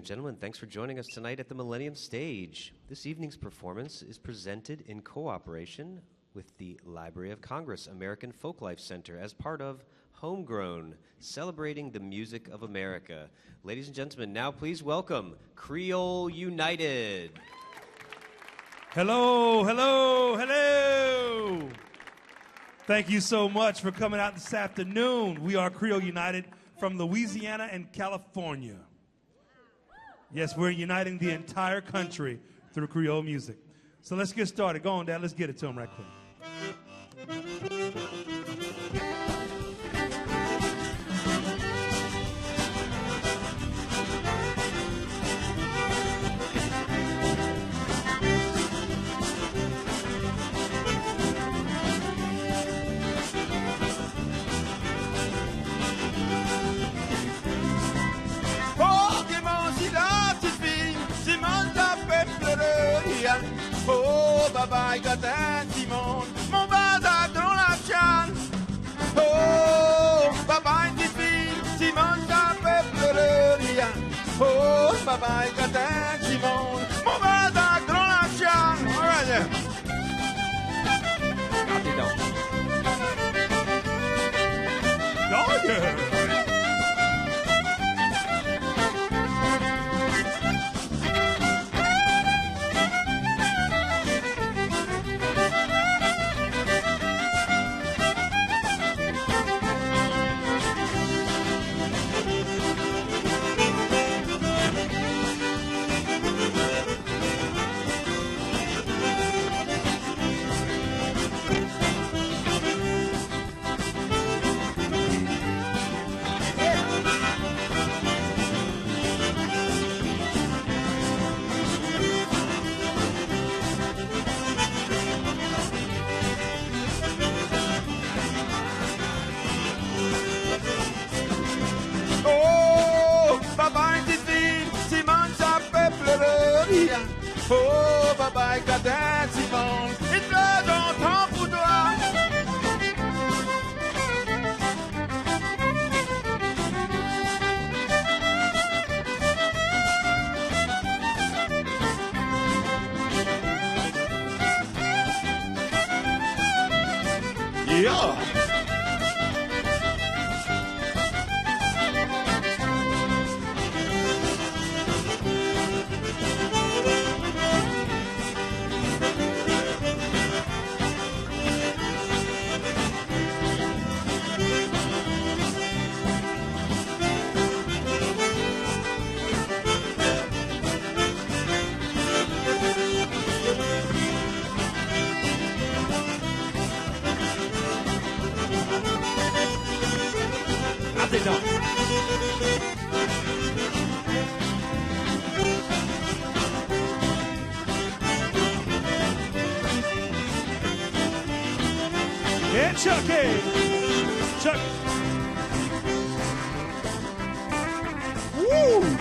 and gentlemen. Thanks for joining us tonight at the Millennium stage. This evening's performance is presented in cooperation with the Library of Congress American Folklife Center as part of Homegrown, celebrating the music of America. Ladies and gentlemen, now please welcome Creole United. Hello, hello, hello. Thank you so much for coming out this afternoon. We are Creole United from Louisiana and California. Yes, we're uniting the entire country through Creole music. So let's get started. Go on, Dad. Let's get it to him right quick. Oh, bye-bye, gâtin, Simon, mon bazar dans la chane. Oh, bye-bye, Tiffy, Simon, ça fait pleurer rien. Oh, bye-bye, gâtin, Simon, mon bazar dans la chane. All right, there. Oh, yeah. Oh, bye-bye, gâtin, Simon, il pleut dans ton boudoir. Yeah. Yeah, Chucky. Chuck. Woo.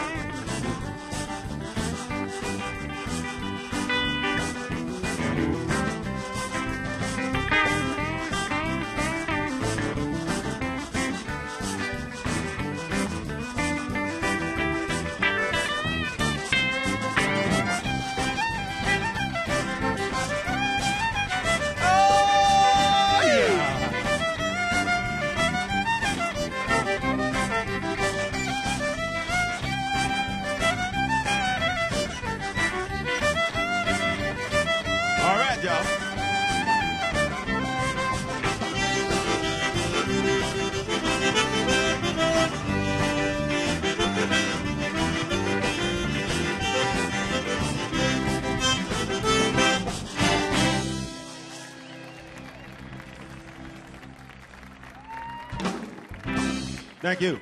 Thank you.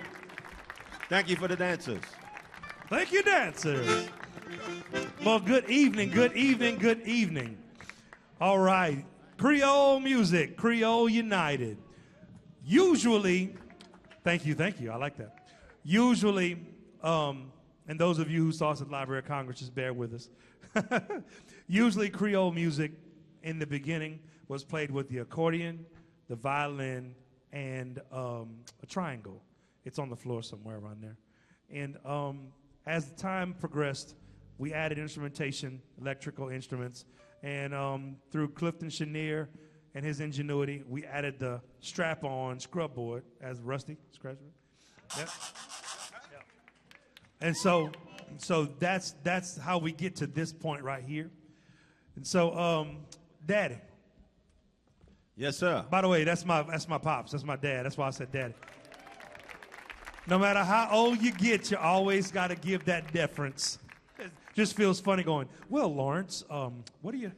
Thank you for the dancers. Thank you, dancers. Well, good evening, good evening, good evening. All right. Creole music, Creole United. Usually, thank you, I like that. Usually, and those of you who saw us at the Library of Congress, just bear with us. Usually, Creole music in the beginning was played with the accordion, the violin, and a triangle. It's on the floor somewhere around there. And as time progressed, we added instrumentation, electrical instruments, and through Clifton Chenier and his ingenuity, we added the strap-on scrub board, as Rusty scratched it. Yep. Yep. And so that's how we get to this point right here. And so, Daddy. Yes, sir. By the way, that's my pops. That's my dad. That's why I said Daddy. No matter how old you get, you always got to give that deference. It just feels funny going, well, Lawrence, what do you...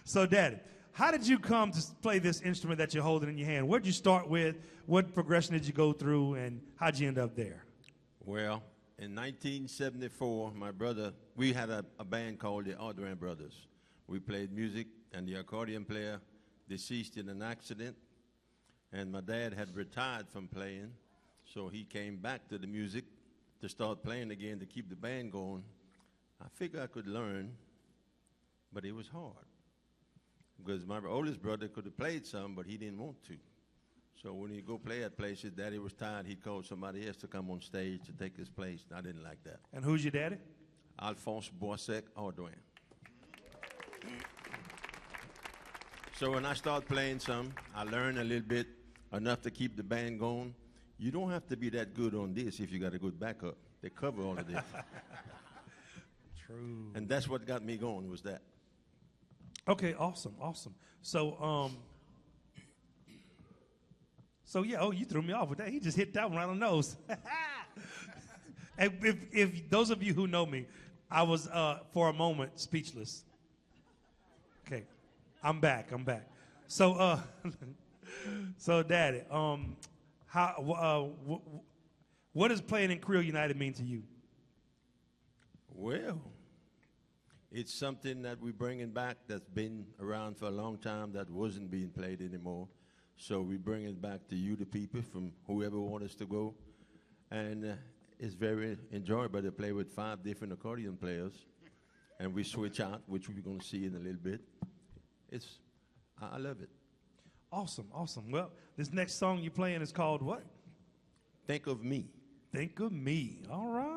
So, Daddy, how did you come to play this instrument that you're holding in your hand? Where did you start with? What progression did you go through, and how'd you end up there? Well, in 1974, my brother, we had a band called the Ardoin Brothers. We played music, and the accordion player deceased in an accident, and my dad had retired from playing, so he came back to the music to start playing again to keep the band going. I figured I could learn, but it was hard because my oldest brother could have played some, but he didn't want to. So when he'd go play at places, Daddy was tired, he'd call somebody else to come on stage to take his place. I didn't like that. And who's your daddy? Alphonse Boissec Ardoin. So when I started playing some, I learned a little bit, enough to keep the band going. You don't have to be that good on this if you got a good backup. They cover all of this. True. And that's what got me going, was that. Okay, awesome. So, yeah, you threw me off with that. He just hit that one right on the nose. if those of you who know me, I was, for a moment, speechless. Okay, I'm back. So, so Daddy, what does playing in Creole United mean to you? Well, it's something that we're bringing back that's been around for a long time that wasn't being played anymore. So we bring it back to you, the people, from whoever wants us to go. And it's very enjoyable to play with 5 different accordion players. And we switch out, which we're going to see in a little bit. I love it. Awesome. Well, this next song you're playing is called what? Think of Me. Think of Me. All right.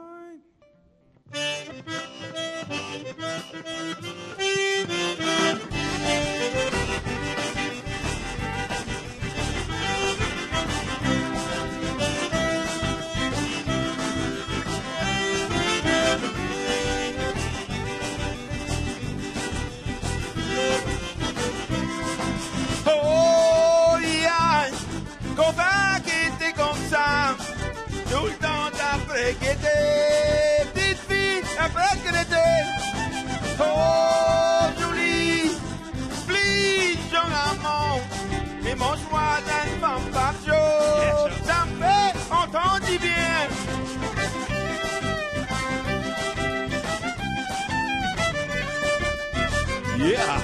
Oh, yeah, qu'on va quitter comme ça, tout le temps après qu'était, petite fille après qu'elle était. Oh, jolie, plie, jeune amant, et mon choix d'une femme par jour, ça me fait entendre du bien. Yeah.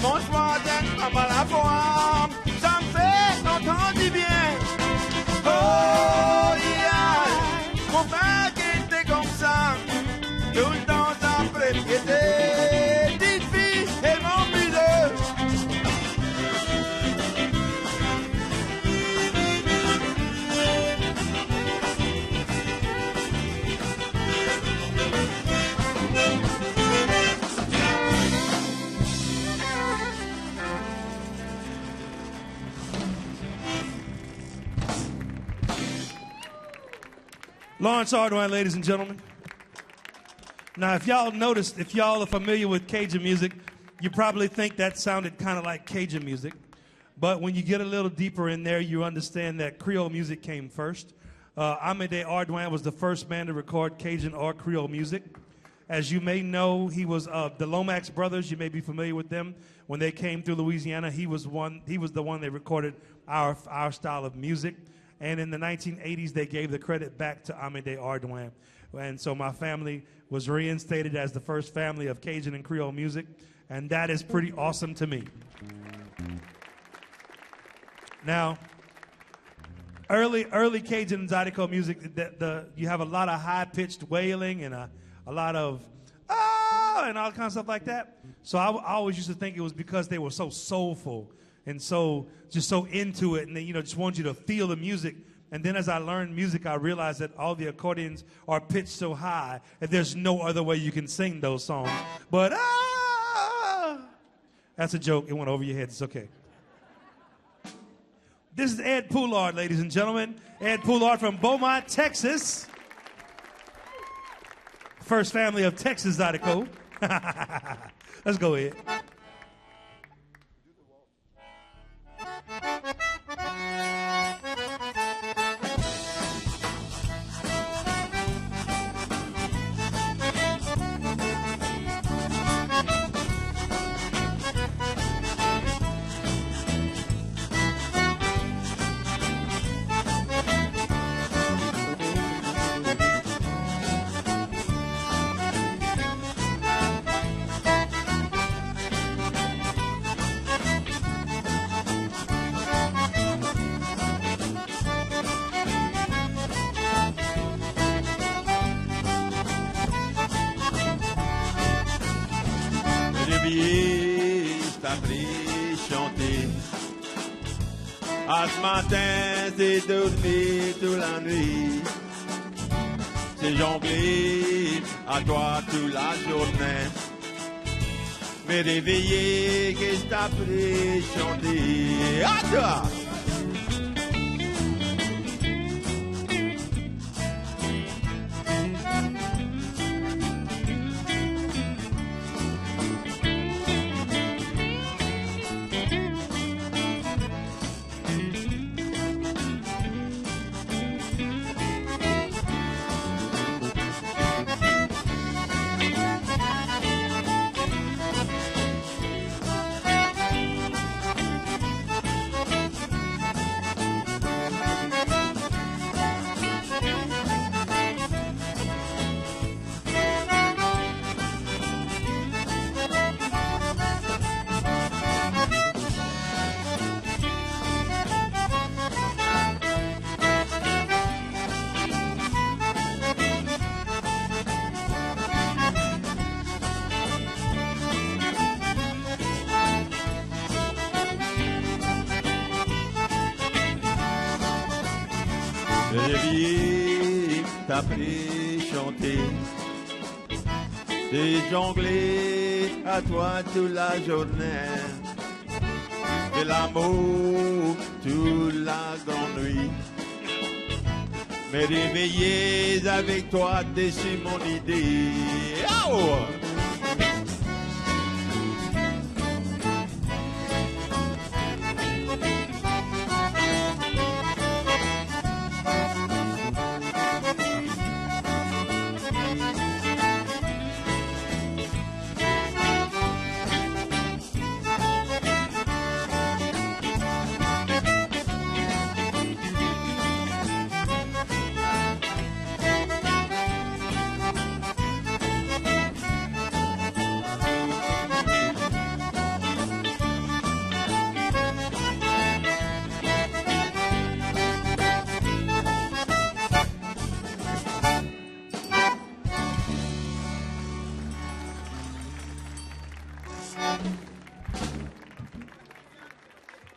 mon soir d'être comme à la fois, ça me fait entendre du bien. Oh, yeah, mon père qui était comme ça, tout le temps après qui était petite fille et mon bideux. Lawrence Ardoin, ladies and gentlemen. Now, if y'all noticed, if y'all are familiar with Cajun music, you probably think that sounded kind of like Cajun music. But when you get a little deeper in there, you understand that Creole music came first. Amédée Ardoin was the first man to record Cajun or Creole music. As you may know, he was the Lomax brothers. You may be familiar with them. When they came through Louisiana, he was the one that recorded our style of music. And in the 1980s, they gave the credit back to Amédée Ardoin. And so my family was reinstated as the first family of Cajun and Creole music. And that is pretty awesome to me. Now, early Cajun and Zydeco music, you have a lot of high-pitched wailing and a lot of, oh, and all kinds of stuff like that. So I always used to think it was because they were so soulful and so into it, and they, just want you to feel the music. And then as I learned music, I realized that all the accordions are pitched so high that there's no other way you can sing those songs. But, that's a joke. It went over your head. It's okay. This is Ed Poulard, ladies and gentlemen. Ed Poulard from Beaumont, Texas. First family of Texas Zydeco. Let's go ahead. À ce matin, c'est dormi toute la nuit. C'est jongler à toi toute la journée. Mais réveillé, qu'est-ce que t'as pris chanter? À toi! Réveillé, t'appeler, chanter, et jongler à toi toute la journée, de l'amour toute la grande nuit. Me réveiller avec toi, déçu mon idée. Oh!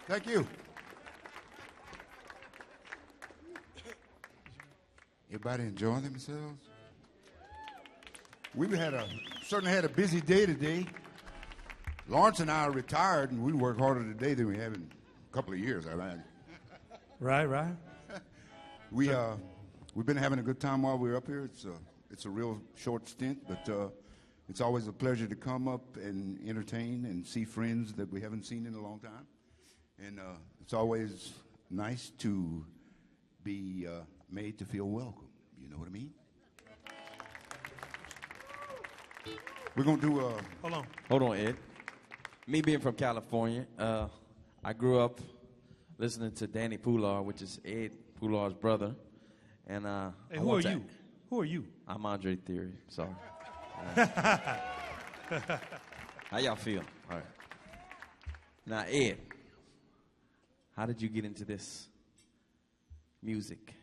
Thank you. Everybody enjoying themselves? We certainly had a busy day today. Lawrence and I are retired, and we work harder today than we have in a couple of years, I imagine. Right. We've been having a good time while we were up here. It's a real short stint, but it's always a pleasure to come up and entertain and see friends that we haven't seen in a long time. And it's always nice to be made to feel welcome. You know what I mean? We're going to do Hold on, Ed. Me being from California, I grew up listening to Danny Poulard, which is Ed Poulard's brother. And hey, who are you? Who are you? I'm Andre Thierry. Sorry. How y'all feel? All right. Now, Ed, how did you get into this music?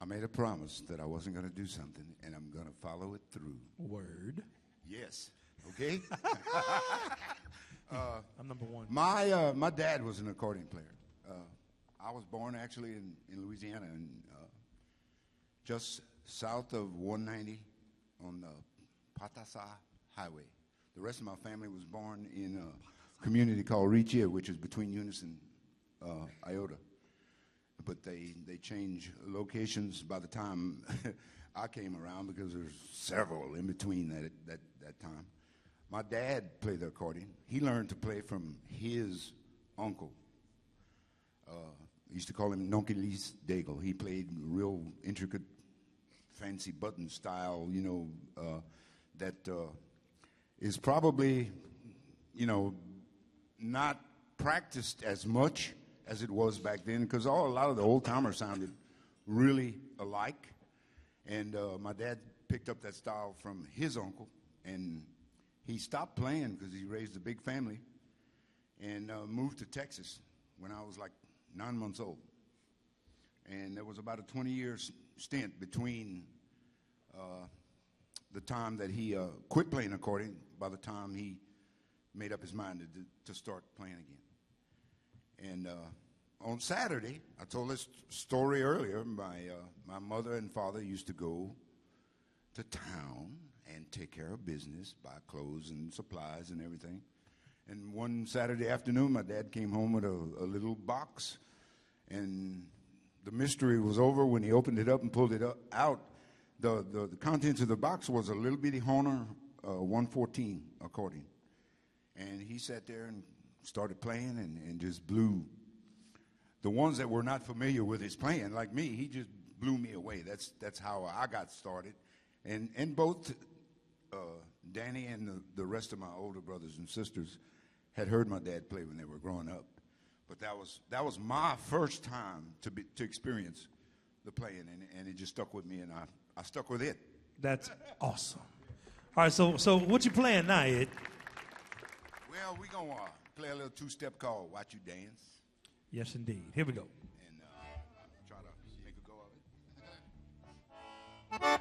I made a promise that I wasn't going to do something, and I'm going to follow it through. Word. Yes. Okay? I'm number one. My dad was an accordion player. I was born actually in Louisiana, and just south of 190 on the Patasa Highway. The rest of my family was born in a community called Richia, which is between Eunice and Iota. But they change locations by the time I came around because there's several in between that time. My dad played the accordion. He learned to play from his uncle. Used to call him Nonkelis Daigle. He played real intricate, fancy button style, that is probably, not practiced as much as it was back then, because a lot of the old timers sounded really alike. And my dad picked up that style from his uncle, and he stopped playing because he raised a big family and moved to Texas when I was like 9 months old. And there was about a 20-year stint between the time that he quit playing accordion by the time he made up his mind to start playing again. And on Saturday, I told this story earlier, my mother and father used to go to town and take care of business, buy clothes and supplies and everything. And one Saturday afternoon, my dad came home with a little box, and the mystery was over when he opened it up and pulled it out. The contents of the box was a little bitty Horner 114 accordion. And he sat there and started playing and just blew. The ones that were not familiar with his playing, like me, he just blew me away. That's how I got started. And both Danny and the rest of my older brothers and sisters had heard my dad play when they were growing up. But that was my first time to experience the playing, and it just stuck with me, and I stuck with it. That's awesome. All right, so what you playing now, Ed? Well, we're going to play a little two-step called Watch You Dance. Yes, indeed. Here we go. And try to make a go of it.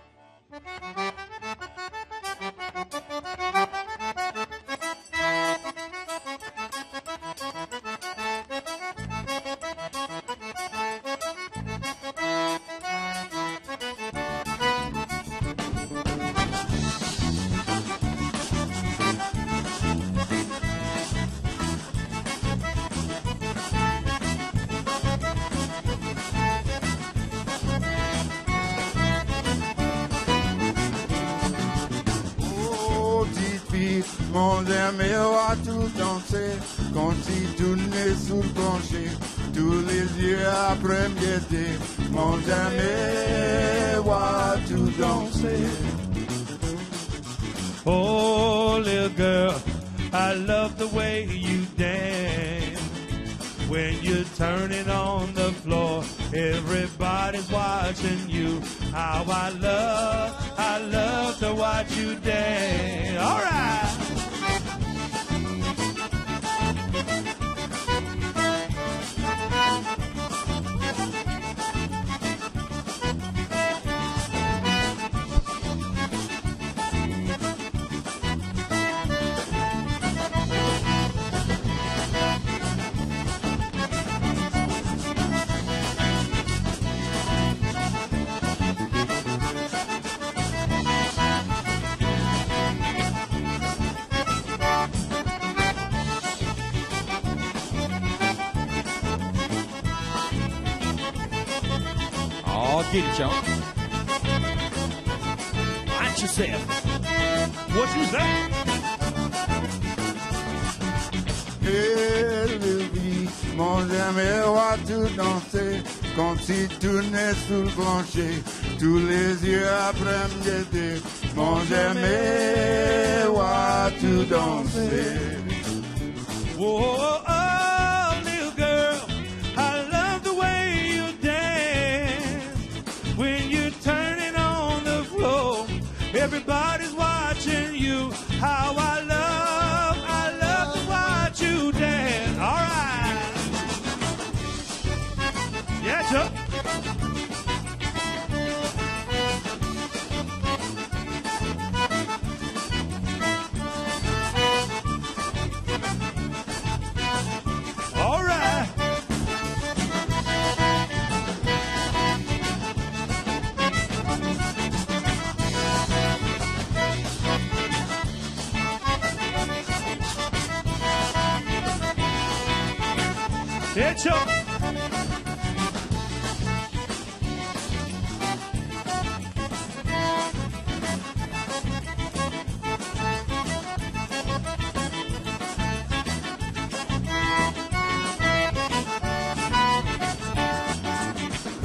Mon aimé va tout danser, quand il tourne sous le plancher, tous les yeux après m'guetter. Mon aimé va tout danser. Oh, little girl, I love the way you dance. When you're turning on the floor, everybody's watching you. How I love to watch you dance. All right. get it, y'all. Watch yourself. What you say? Élevé, mon jamais voir tout danser, comme si tournait sous le plancher, tous les yeux après me guetter, mon jamais voir tout danser. Whoa, oh, little girl, I love the way you dance. When you're turning on the floor, everybody's watching you. How I love to watch you dance. All right. Yeah, Chuck. All right. Yeah, Chuck.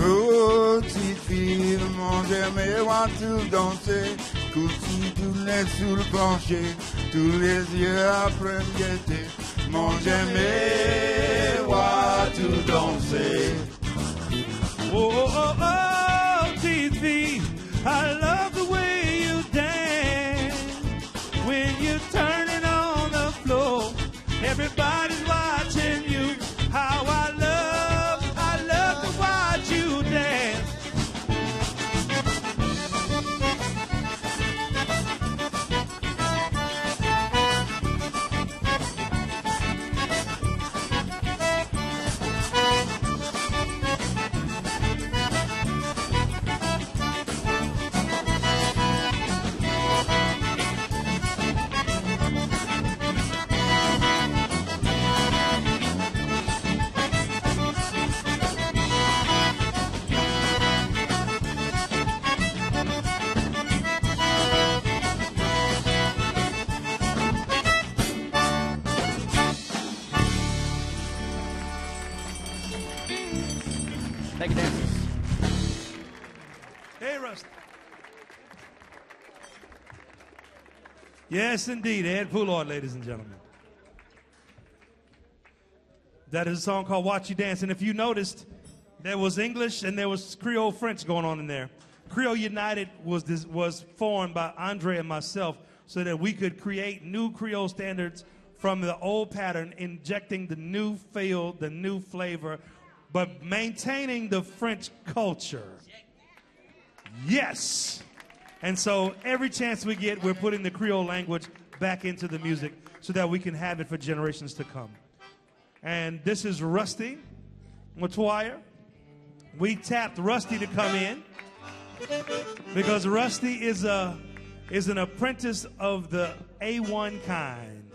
Oh, petite fille, mon jamais voir tout danser, comme si tournait sous le plancher, tous les yeux après me guetter, mon jamais voir tout danser. Oh, oh, oh, TV, I love the way you dance. When you're turning on the floor, everybody's watching you. How I love to watch you dance. Thank you, dancers. Hey, Rusty. Yes, indeed. Ed Poulard, ladies and gentlemen. That is a song called Watch You Dance. And if you noticed, there was English and there was Creole French going on in there. Creole United was formed by Andre and myself so that we could create new Creole standards from the old pattern, injecting the new feel, the new flavor, but maintaining the French culture. Yes. And so every chance we get, we're putting the Creole language back into the music so that we can have it for generations to come. And this is Rusty Mcguire. We tapped Rusty to come in because Rusty is an apprentice of the A1 kind.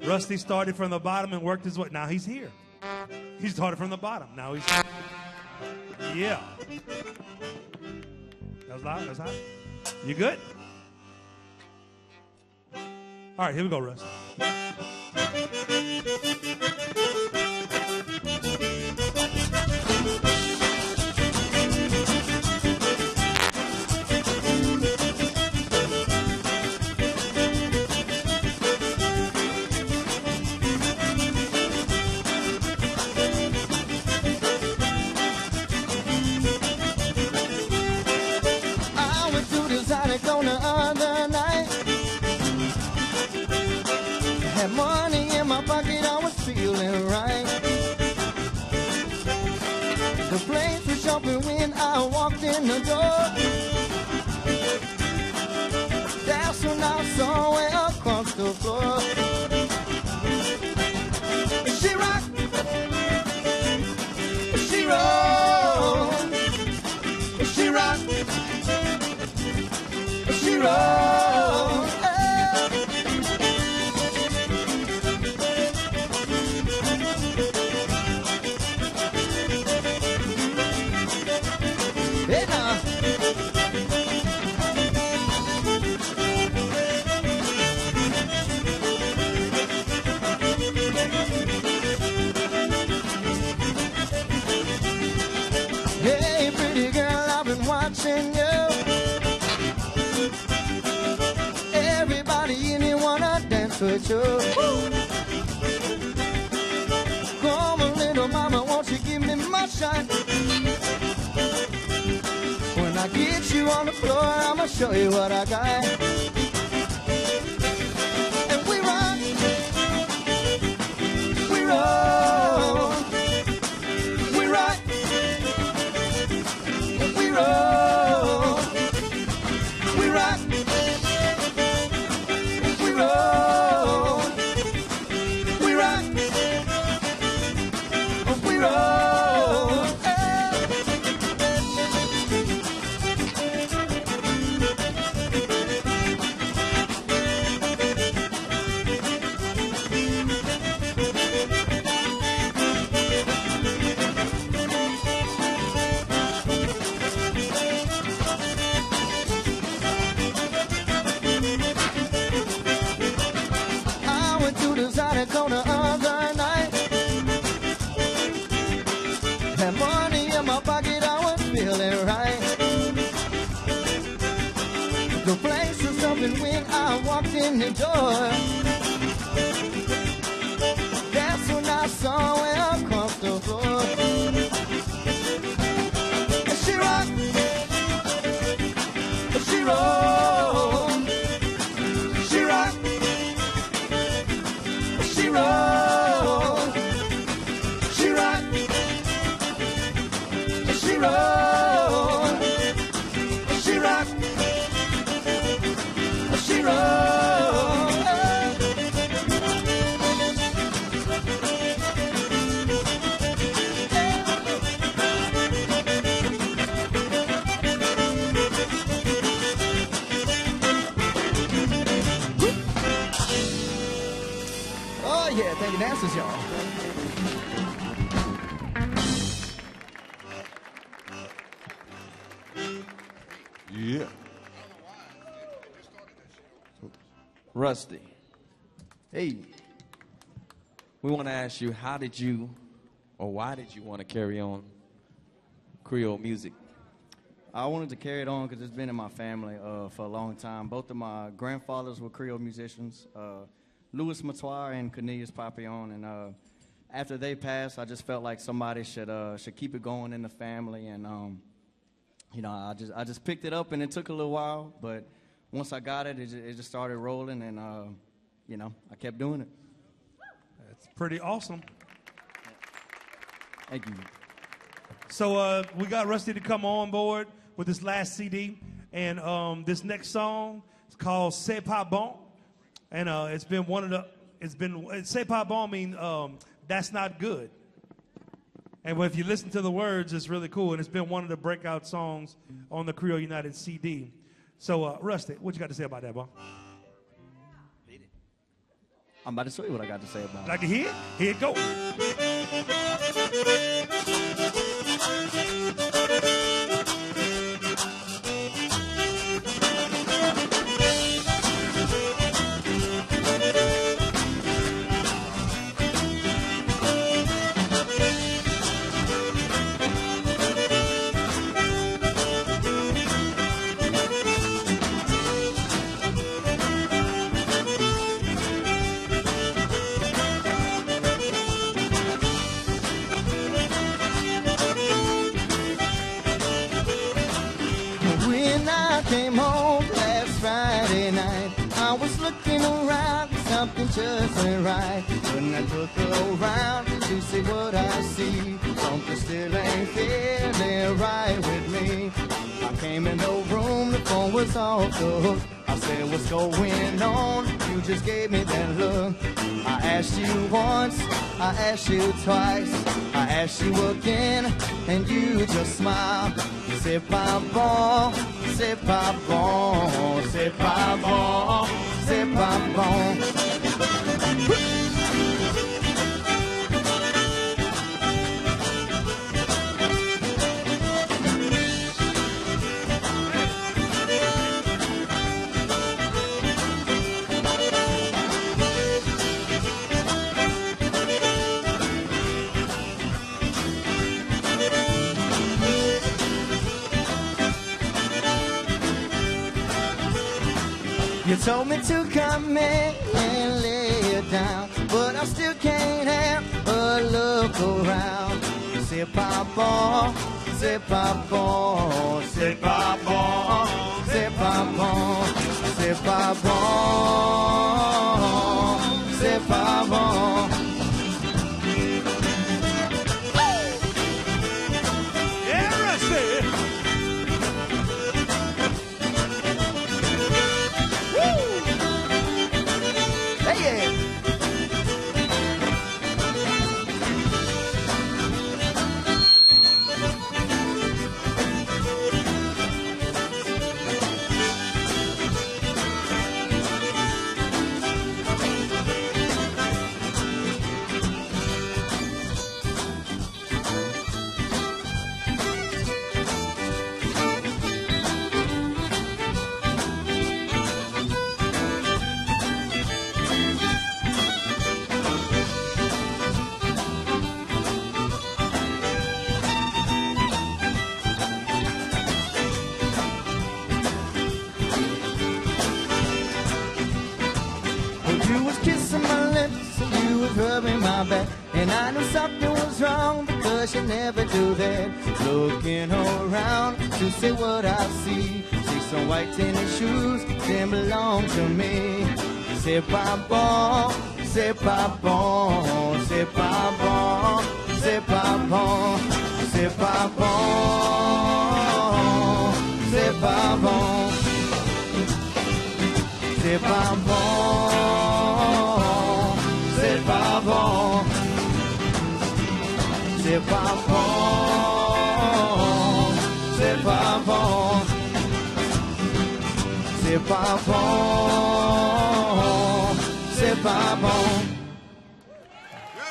Rusty started from the bottom and worked his way. Now he's here. He started from the bottom. Now he's here. Yeah. That was loud. That's hot. You good? All right, here we go, Rusty. Money in my pocket, I was feeling right. The place was jumping when I walked in the door. That's when I saw her across the floor. She rocked, she rolled, she rocked, she rolled. Hey now. with you. Come on, little mama, won't you give me my shot? When I get you on the floor, I'ma show you what I got. And we rock, we roll, we rock, we roll, we rock, we roll, we rock, we roll. On the other night, had money in my pocket, I was feeling right. The place was open when I walked in the door. That's when I saw her across the floor. And she rocked, she rolled, she rocked. She rolled, she rocked, she rolled, she rocked, she rolled. Oh yeah, thank you, dancers, y'all. Yeah. Rusty. Hey, We want to ask you, how did you, or why did you want to carry on Creole music? I wanted to carry it on because it's been in my family for a long time. Both of my grandfathers were Creole musicians, Louis Mcguire and Cornelius Papillon, and after they passed, I just felt like somebody should keep it going in the family, and you know, I just picked it up, and it took a little while, but once I got it, it just started rolling, and you know, I kept doing it. That's pretty awesome. Thank you. So we got Rusty to come on board with this last CD, and this next song is called Sephora Bone, and it's been one of the. Sephora Bone means that's not good. And if you listen to the words, it's really cool, and it's been one of the breakout songs on the Creole United CD. So Rusty, what you got to say about that, Bon? I'm about to show you what I got to say about it. Like to hear it? Here it goes. Came home last Friday night. I was looking around, something just ain't right. When I took around to see what I see, something still ain't feeling right with me. I came in the room, the phone was off the hook. I said, what's going on? You just gave me that look. I asked you once, I asked you twice, I asked you again, and you just smiled. C'est pas bon, c'est pas bon, c'est pas bon, c'est pas bon. You told me to come in and live. you can't help but look around. C'est pas bon, c'est pas bon, c'est pas bon, c'est pas bon, c'est pas bon, c'est pas bon. And I knew something was wrong because you never do that. Looking around to see what I see. See some white tennis shoes, they belong to me. C'est pas bon, c'est pas bon, c'est pas bon, c'est pas bon, c'est pas bon, c'est pas bon, c'est pas bon, c'est pas bon. C'est pas bon, c'est pas bon, c'est pas bon, c'est pas bon.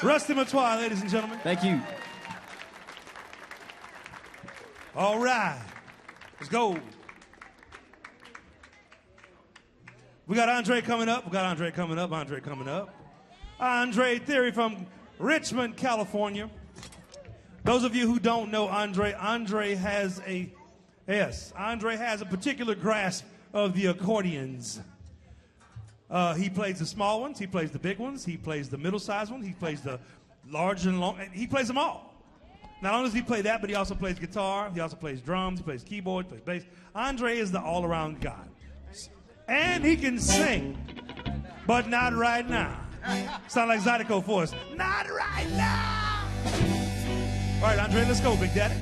Rusty Matois, ladies and gentlemen. Thank you. All right, let's go. We got Andre coming up. Andre Thierry from Richmond, California. Those of you who don't know Andre has a particular grasp of the accordions. He plays the small ones, he plays the big ones, he plays the middle-sized ones, he plays the large and long, he plays them all. Not only does he play that, but he also plays guitar, he also plays drums, he plays keyboard, he plays bass. Andre is the all-around guy. And he can sing, but not right now. Sound like Zydeco for us. Not right now! All right, Andre, let's go, Big Daddy.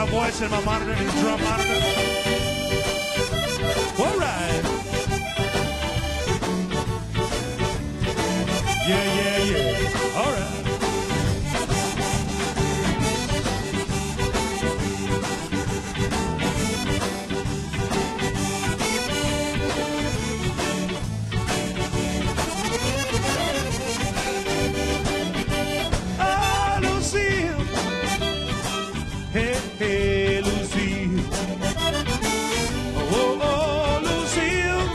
Voice in my monitor and his drum monitor. All right. Yeah. All right. Oh, Lucille. Hey, Lucille. Oh, Lucille.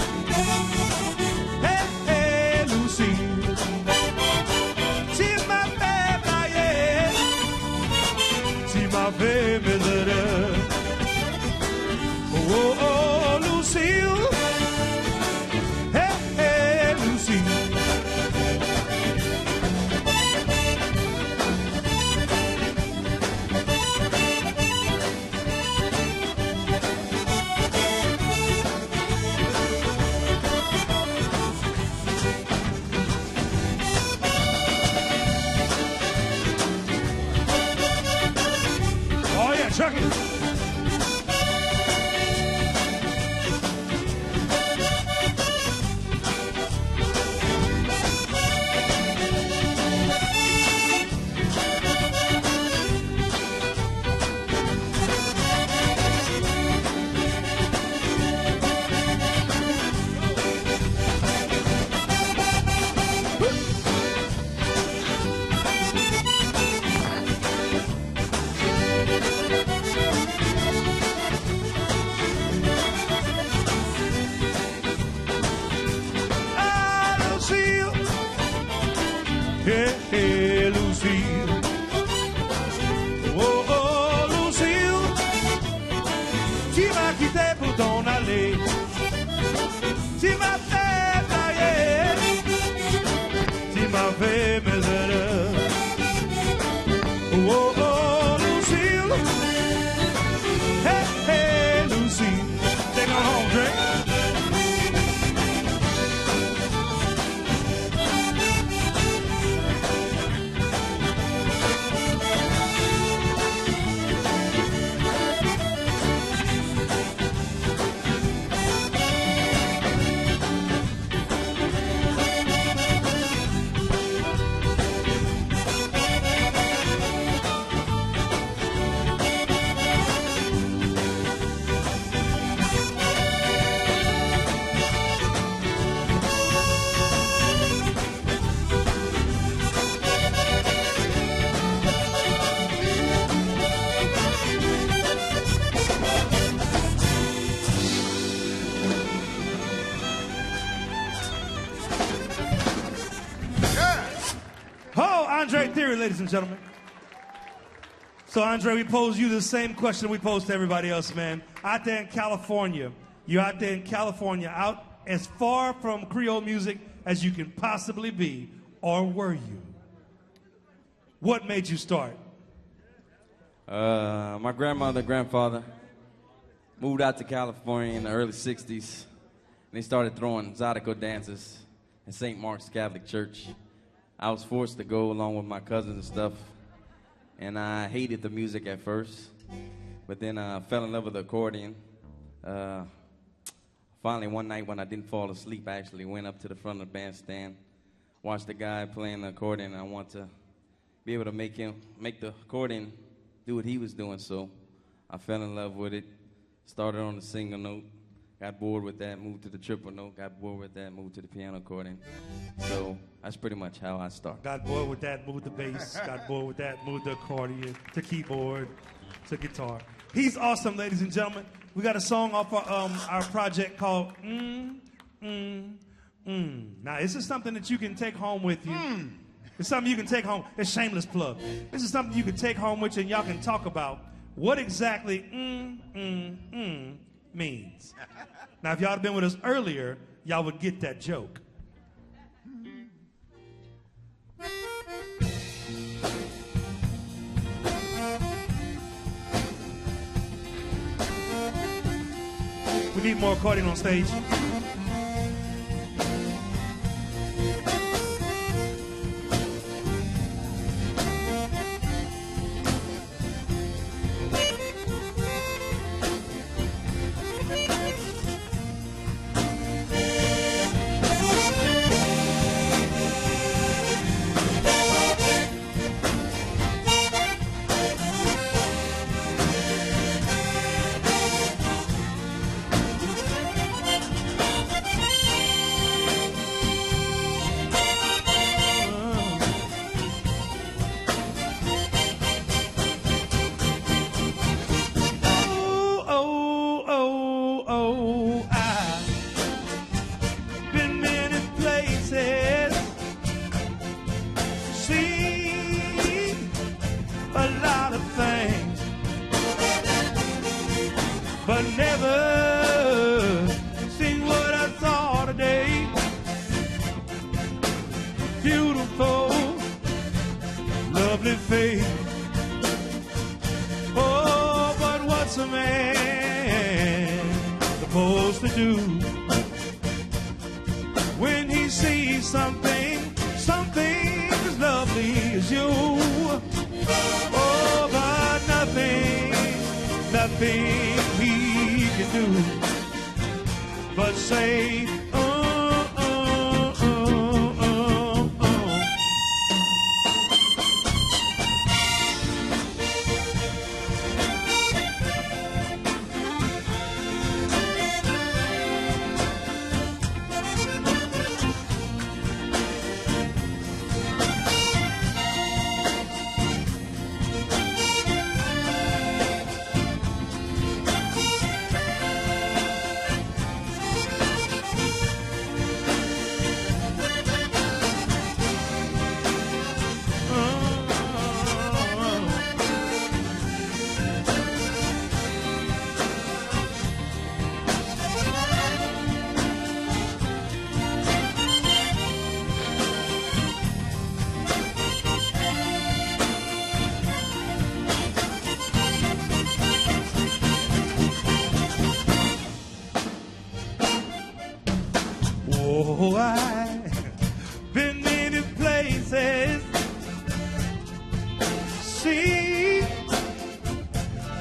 Hey, Lucille. She's my baby, yeah. She's my baby, oh, Lucille. Hey, Lucille. Hey, hey, Lucille. Oh, oh, Lucille. Tu m'as quitté pour t'en aller. Tu m'as fait tailler. Tu m'as fait mes erreurs. Oh, oh, Lucille. Hey, hey, Lucille. Take her home, Drake. Thierry, ladies and gentlemen. So, Andre, we pose you the same question we pose to everybody else, man. Out there in California, you're out there in California, out as far from Creole music as you can possibly be, or were you? What made you start? My grandmother, grandfather moved out to California in the early 60s, and they started throwing Zydeco dances in St. Mark's Catholic Church. I was forced to go along with my cousins and stuff, and I hated the music at first, but then I fell in love with the accordion. Finally, one night when I didn't fall asleep, I actually went up to the front of the bandstand, watched the guy playing the accordion, and I wanted to be able to make the accordion do what he was doing, so I fell in love with it, started on the single note, got bored with that, moved to the triple note, got bored with that, moved to the piano accordion. So that's pretty much how I started. Got bored with that, moved to bass, got bored with that, moved to accordion, to keyboard, to guitar. He's awesome, ladies and gentlemen. We got a song off our project called Now, this is something that you can take home with you. It's something you can take home. It's shameless plug. This is something you can take home with you and y'all can talk about what exactly means. Now, if y'all had been with us earlier, y'all would get that joke. We need more accordion on stage.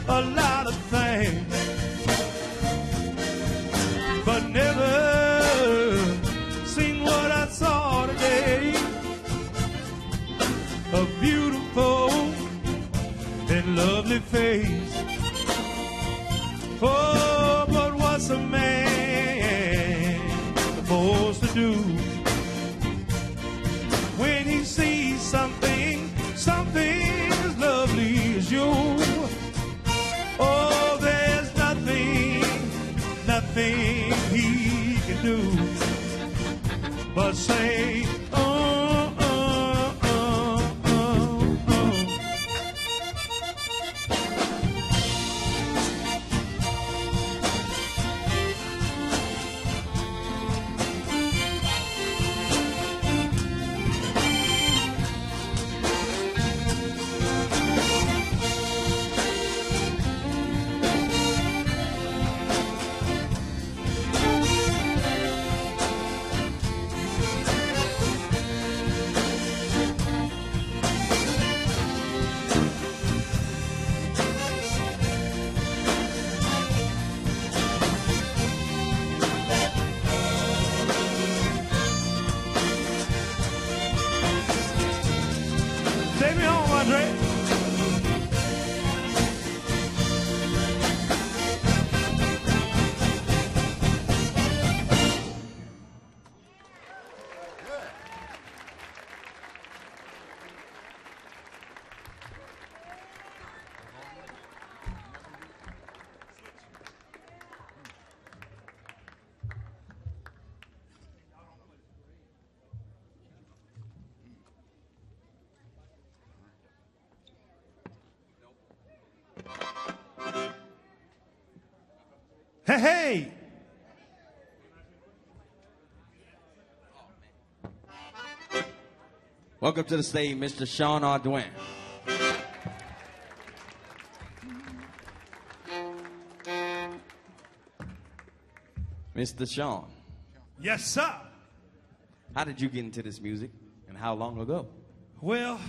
a lot of things, but never seen what I saw today. A beautiful and lovely face. Oh, but what's a man supposed to do when he sees something as lovely as you? Oh, there's nothing he can do but say, take me home, Andre. Hey, hey! Welcome to the stage, Mr. Sean Ardoin. Mr. Sean, Yes, sir. how did you get into this music and how long ago? Well,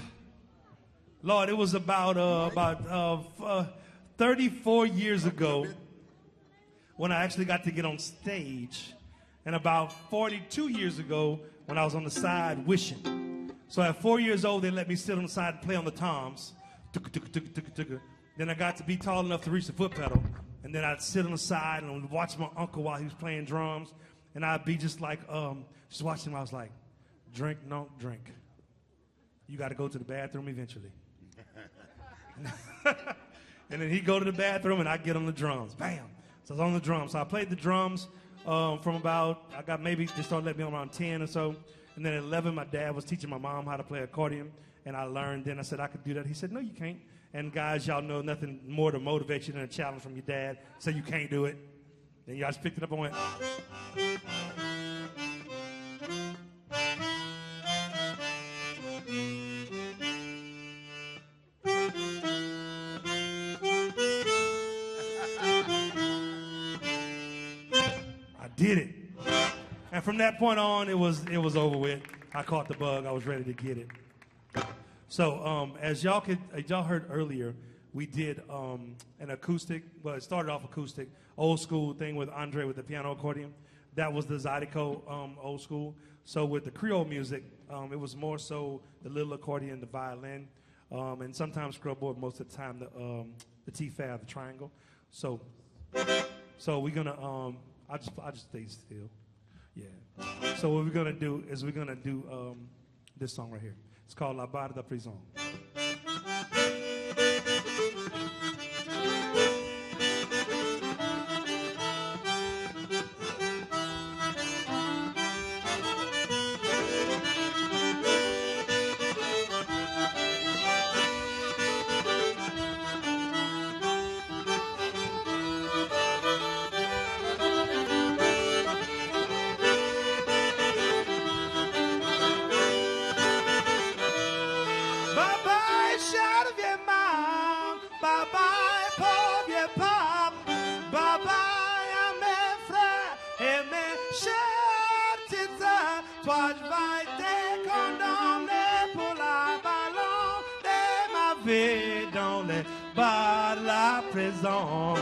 Lord, it was about 34 years ago when I actually got to get on stage, and about 42 years ago when I was on the side wishing. So at 4 years old, they let me sit on the side and play on the toms. Then I got to be tall enough to reach the foot pedal, and then I'd sit on the side and watch my uncle while he was playing drums, and I'd be just like, just watching him. I was like, drink, no, drink. You got to go to the bathroom eventually. And then he'd go to the bathroom, and I'd get on the drums. Bam. So I was on the drums. So I played the drums from about, they started letting me on around 10 or so. And then at 11, my dad was teaching my mom how to play accordion. And I learned. Then I said I could do that. He said, no, you can't. And guys, y'all know nothing more to motivate you than a challenge from your dad. Say you can't do it. Then y'all just picked it up and went. Did it. And from that point on, it was over with. I caught the bug. I was ready to get it. So as y'all heard earlier, we did an acoustic. Well, it started off acoustic, old school thing with Andre with the piano accordion. That was the Zydeco old school. So with the Creole music, it was more so the little accordion, the violin, and sometimes scrubboard. Most of the time, the T-fab, the triangle. So we're gonna. I just stay still. Yeah. So what we're gonna do is this song right here. It's called Bar De Frison. Bar La Frison.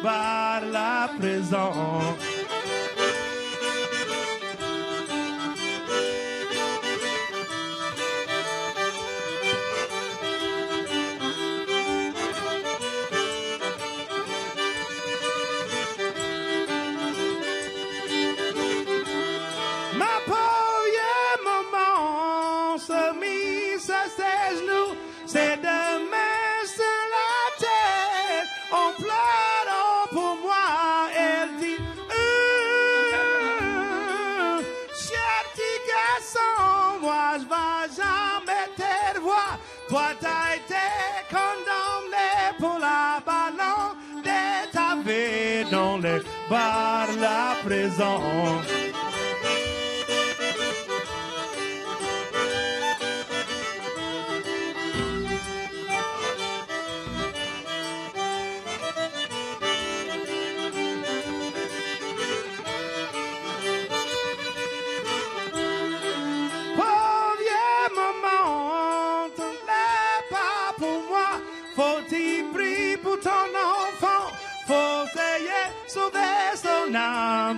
Bar La Frison. Ma pauvre maman se mise à ses genoux, ses deux mains sur la tête, on pleure pour moi, elle dit cher petit garçon, moi je vais jamais te voir, toi t'as été condamné pour la ballon de ta vie dans les bars La Frison.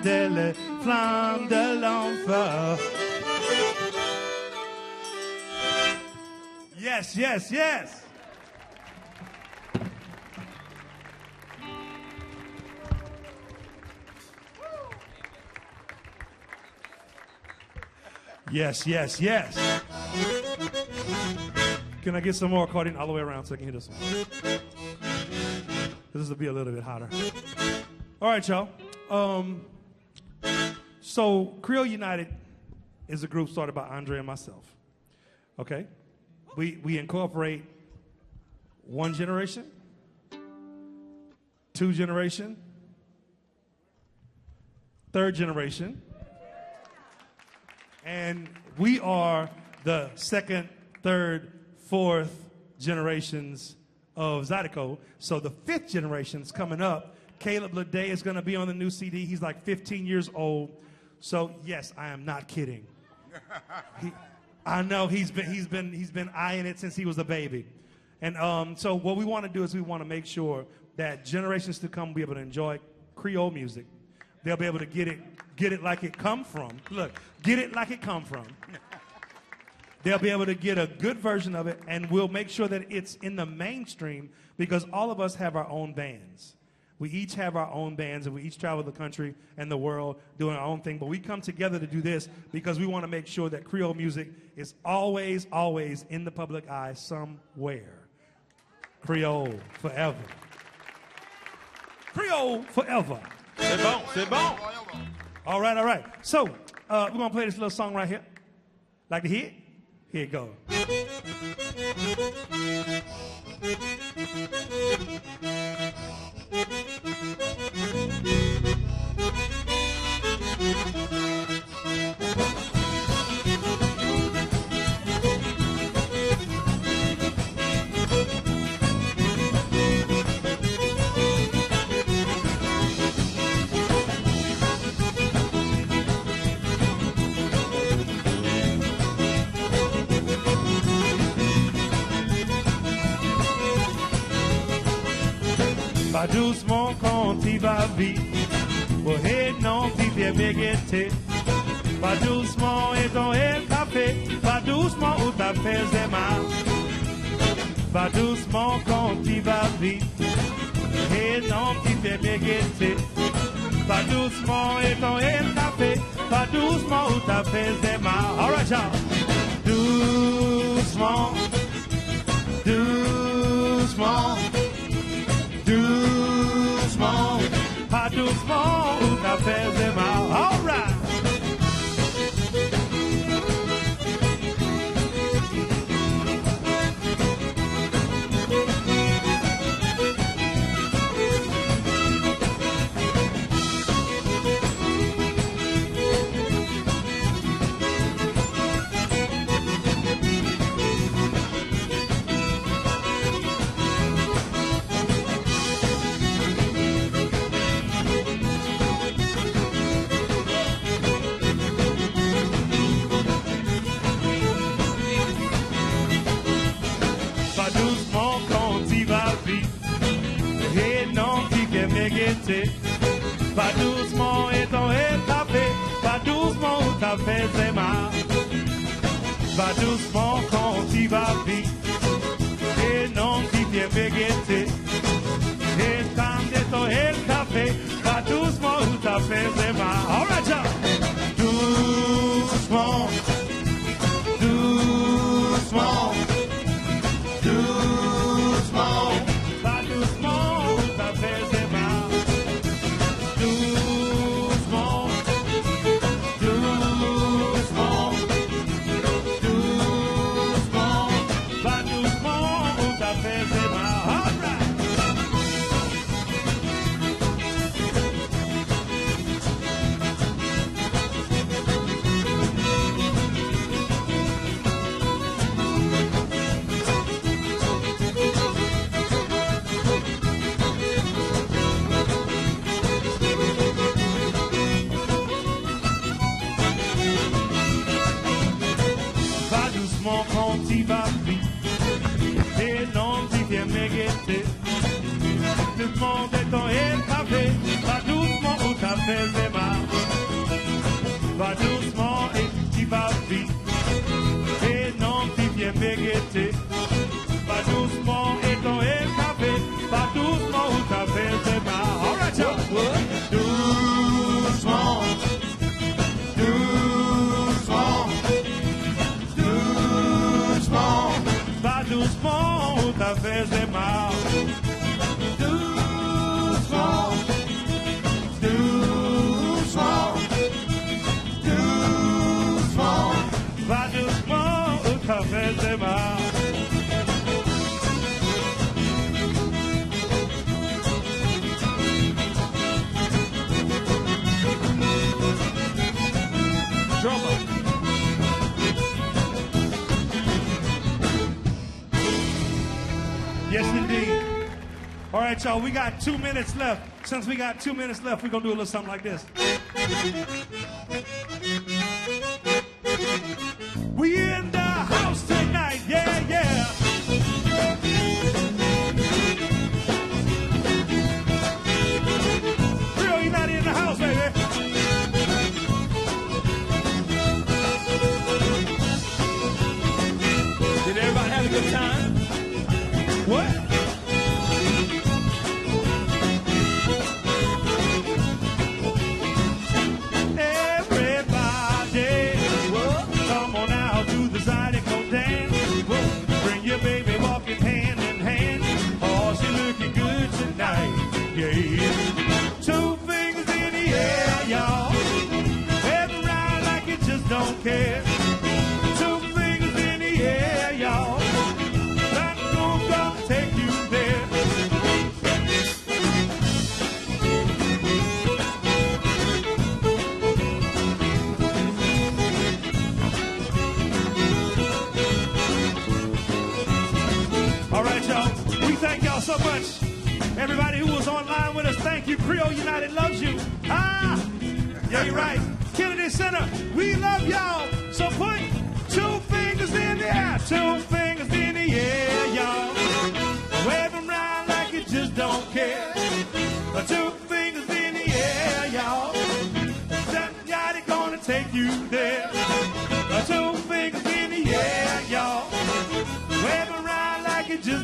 De les flammes de l'enfer. Yes, yes, yes. Yes, yes, yes. Can I get some more accordion all the way around so I can hear this one? This will be a little bit hotter. All right, y'all. So Creole United is a group started by Andre and myself. Okay? We incorporate one generation, two generation, third generation, and we are the second, third, fourth generations of Zydeco. So the fifth generation's coming up. Caleb Lede is going to be on the new CD. He's like 15 years old. So yes, I am not kidding. I know he's been eyeing it since he was a baby. And so what we want to do is we want to make sure that generations to come will be able to enjoy Creole music. They'll be able to get it like it come from. Look, get it like it come from. They'll be able to get a good version of it, and we'll make sure that it's in the mainstream because all of us have our own bands. We each have our own bands, and we each travel the country and the world doing our own thing. But we come together to do this because we want to make sure that Creole music is always, always in the public eye somewhere. Creole forever. Creole forever. C'est bon, c'est bon. All right, all right. So we're going to play this little song right here. Like to hear it? Here it goes. pas doucement quand il va vite. Ouais, non, qui fait m'égalité. Pas doucement et dans le café, pas doucement où t'as fait des mains. Pas doucement quand il va vite. Et non, qui fait m'égalité. Pas doucement et dans le café, pas doucement où t'as fait des mains. All right, y'all. Doucement, doucement, doucement, pas doucement où t'as fait des mains. All right. Pas doucement et ton café, pas doucement où t'as fait ses mains. Pas doucement quand tu vas vite, et non qui vient m'égêter. Et quand t'es ton café, pas doucement où t'as fait ses mains. All right, y'all. Doucement, doucement, doucement, pas doucement où t'as fait ses mains. Doucement de ton café, pas doucement où t'as fait ses mains. Pas doucement et tu vas vite. Et non, tu viens m'égêter. Pas doucement et ton café, pas doucement où t'as fait ses mains. All right, y'all. Doucement, doucement, doucement, pas doucement où t'as fait ses mains. Yes, indeed. All right, y'all, we got 2 minutes left. Since we got 2 minutes left, we're going to do a little something like this. We in the house tonight, yeah, yeah. Creole United in the house, baby. Did everybody have a good time? What? Don't care. Two fingers in the air, y'all. That groove gonna take you there. All right, y'all. We thank y'all so much. Everybody who was online with us, thank you. Creole United loves you. Ah, yeah, you're right. Kennedy Center, we love y'all. So put 2 fingers in the air, 2 fingers in the air, y'all. Wave them around like you just don't care.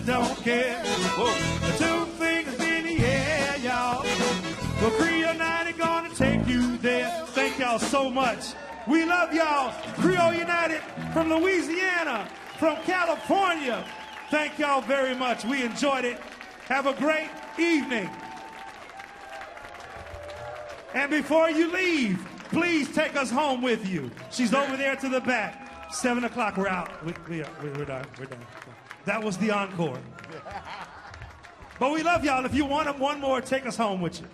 don't care. The two fingers in the air, y'all. Well, Creole United gonna take you there. Thank y'all so much. We love y'all. Creole United from Louisiana, from California. Thank y'all very much. We enjoyed it. Have a great evening. And before you leave, please take us home with you. She's over there to the back. 7 o'clock, we're out. We're done. We're done. That was the encore. But we love y'all. If you want one more, take us home with you.